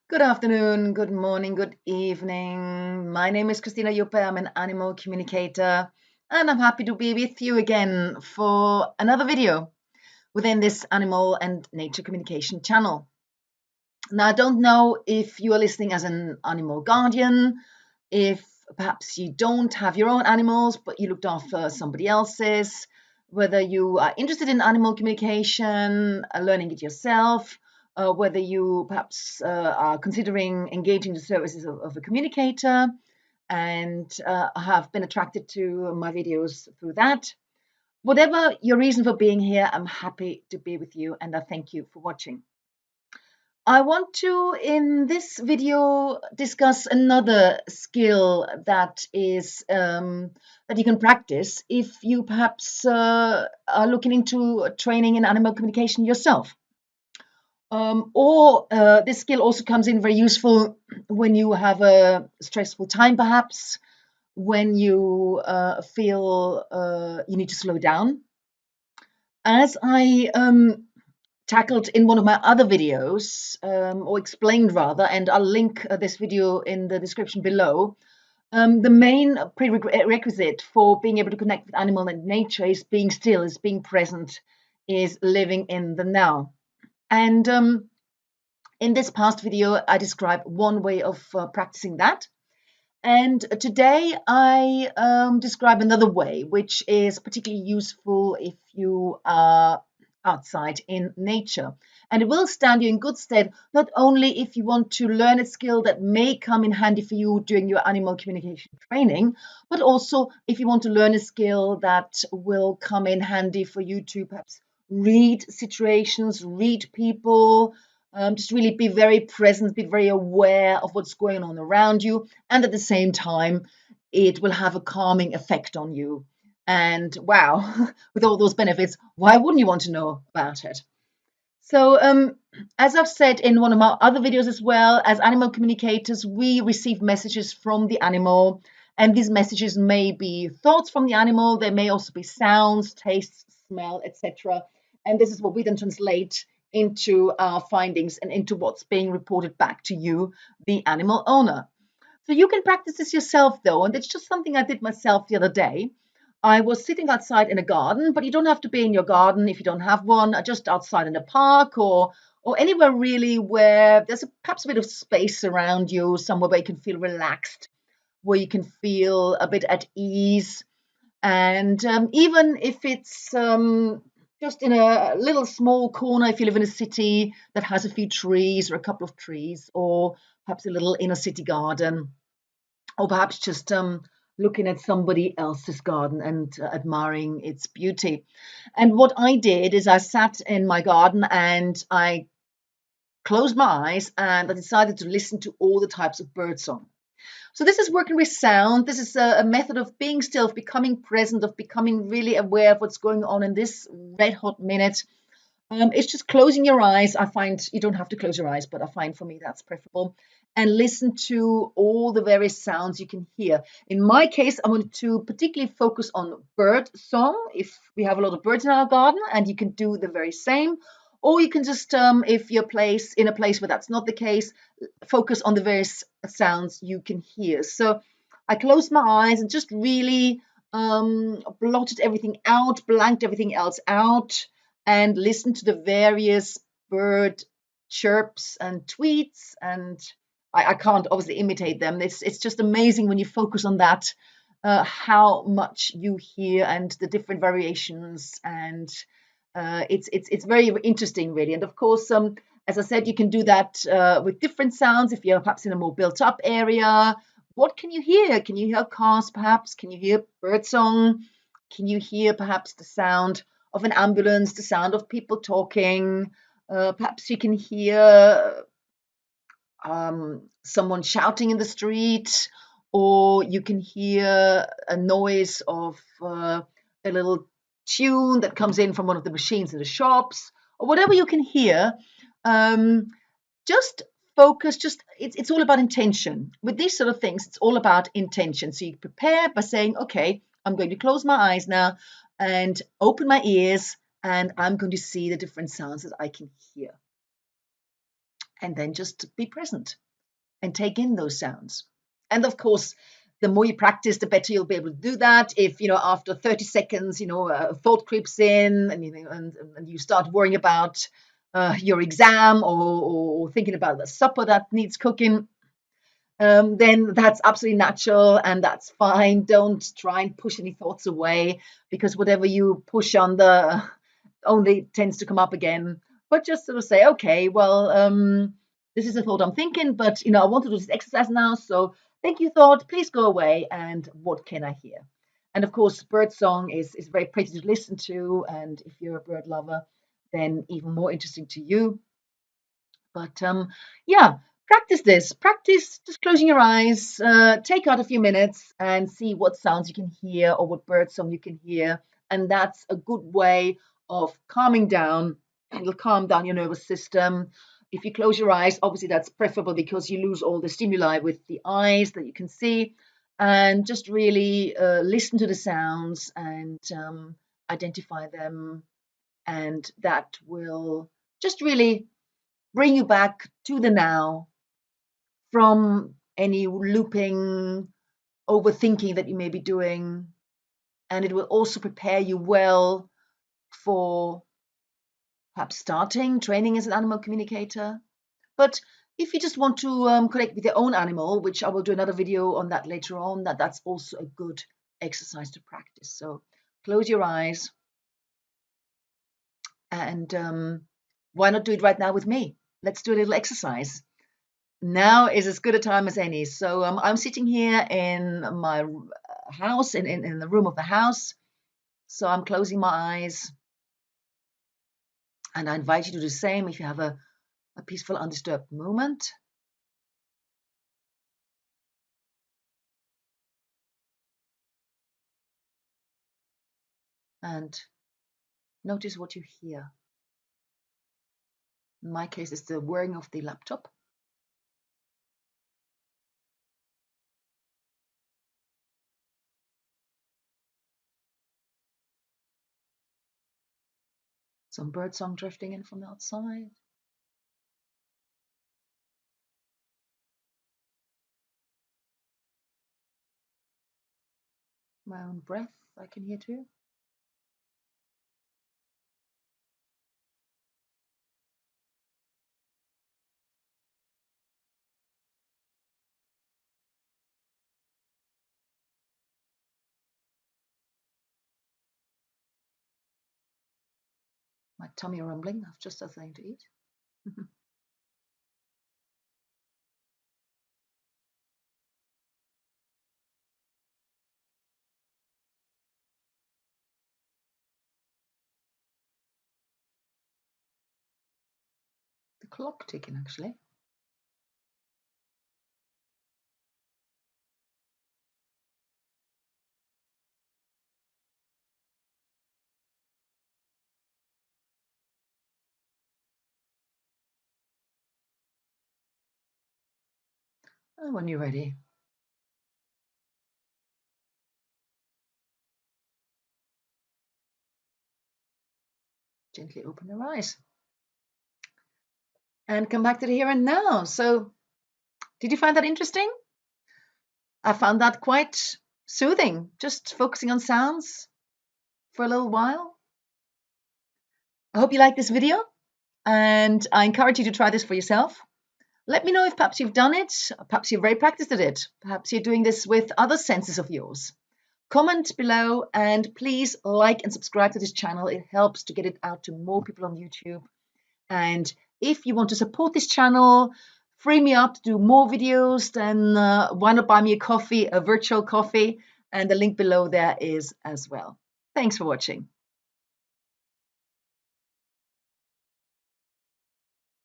Good afternoon, good morning, good evening. My name is Christina Juppe. I'm an animal communicator, and I'm happy to be with you again for another video within this animal and nature communication channel. Now, I don't know if you are listening as an animal guardian, if perhaps you don't have your own animals, but you looked after somebody else's, whether you are interested in animal communication, learning it yourself, whether you perhaps are considering engaging the services of a communicator and have been attracted to my videos through that. Whatever your reason for being here, I'm happy to be with you and I thank you for watching. I want to, in this video, discuss another skill that is that you can practice if you perhaps are looking into training in animal communication yourself. Or this skill also comes in very useful when you have a stressful time, perhaps when you feel you need to slow down. As I tackled in one of my other videos, or explained rather, and I'll link this video in the description below. The main prerequisite for being able to connect with animal and nature is being still, is being present, is living in the now. And in this past video, I described one way of practicing that. And today I describe another way, which is particularly useful if you are outside in nature. And it will stand you in good stead, not only if you want to learn a skill that may come in handy for you during your animal communication training, but also if you want to learn a skill that will come in handy for you to perhaps read situations, read people, just really be very present, be very aware of what's going on around you, and at the same time, it will have a calming effect on you. And wow, with all those benefits, why wouldn't you want to know about it? So, as I've said in one of my other videos as well, as animal communicators, we receive messages from the animal, and these messages may be thoughts from the animal, they may also be sounds, tastes, smell, etc. And this is what we then translate into our findings and into what's being reported back to you, the animal owner. So you can practice this yourself, though, and it's just something I did myself the other day. I was sitting outside in a garden, but you don't have to be in your garden if you don't have one, just outside in a park or anywhere really where there's perhaps a bit of space around you, somewhere where you can feel relaxed, where you can feel a bit at ease. And even if it's just in a little small corner, if you live in a city that has a few trees or a couple of trees, or perhaps a little inner city garden, or perhaps just looking at somebody else's garden and admiring its beauty. And what I did is I sat in my garden and I closed my eyes and I decided to listen to all the types of birdsong. So this is working with sound. This is a method of being still, of becoming present, of becoming really aware of what's going on in this red hot minute. It's just closing your eyes. I find you don't have to close your eyes, but I find for me that's preferable. And listen to all the various sounds you can hear. In my case, I want to particularly focus on bird song. If we have a lot of birds in our garden, and you can do the very same. Or you can just, if you're in a place where that's not the case, focus on the various sounds you can hear. So I closed my eyes and just really blotted everything out, blanked everything else out, and listened to the various bird chirps and tweets. And I can't obviously imitate them. It's just amazing when you focus on that, how much you hear and the different variations. And it's very interesting, really. And of course, as I said, you can do that with different sounds. If you're perhaps in a more built-up area, what can you hear? Can you hear cars, perhaps? Can you hear birdsong? Can you hear perhaps the sound of an ambulance, the sound of people talking? Perhaps you can hear someone shouting in the street, or you can hear a noise of a little tune that comes in from one of the machines in the shops, or whatever you can hear. Um, just focus, it's all about intention. With these sort of things, it's all about intention. So you prepare by saying, okay, I'm going to close my eyes now and open my ears, and I'm going to see the different sounds that I can hear. and then just be present and take in those sounds. And of course, the more you practice, the better you'll be able to do that. If after 30 seconds, a thought creeps in, and you start worrying about your exam, or thinking about the supper that needs cooking, then that's absolutely natural and that's fine. Don't try and push any thoughts away, because whatever you push on the only tends to come up again. But just sort of say, okay, well, this is a thought I'm thinking, but I want to do this exercise now. So thank you, thought. Please go away. And what can I hear? And of course, bird song is very pretty to listen to. And if you're a bird lover, then even more interesting to you. But yeah, practice this. Practice just closing your eyes, take out a few minutes and see what sounds you can hear or what bird song you can hear. And that's a good way of calming down. It'll calm down your nervous system. If you close your eyes, obviously that's preferable because you lose all the stimuli with the eyes that you can see. And just really listen to the sounds and identify them. And that will just really bring you back to the now from any looping, overthinking that you may be doing. And it will also prepare you well for perhaps starting training as an animal communicator. But if you just want to connect with your own animal, which I will do another video on that later on, that's also a good exercise to practice. So close your eyes and why not do it right now with me? Let's do a little exercise. Now is as good a time as any. So I'm sitting here in my house, in the room of the house. So I'm closing my eyes. And I invite you to do the same if you have a peaceful, undisturbed moment. And notice what you hear. In my case, it's the whirring of the laptop. Some birdsong drifting in from the outside. My own breath I can hear too. My tummy rumbling. I've just had something to eat. The clock ticking, actually. And when you're ready, gently open your eyes and come back to the here and now. So, did you find that interesting? I found that quite soothing, just focusing on sounds for a little while. I hope you like this video, and I encourage you to try this for yourself. Let me know if perhaps you've done it, perhaps you've very practiced at it, perhaps you're doing this with other senses of yours. Comment below and please like and subscribe to this channel. It helps to get it out to more people on YouTube. And if you want to support this channel, free me up to do more videos, then why not buy me a coffee, a virtual coffee, and the link below there is as well. Thanks for watching.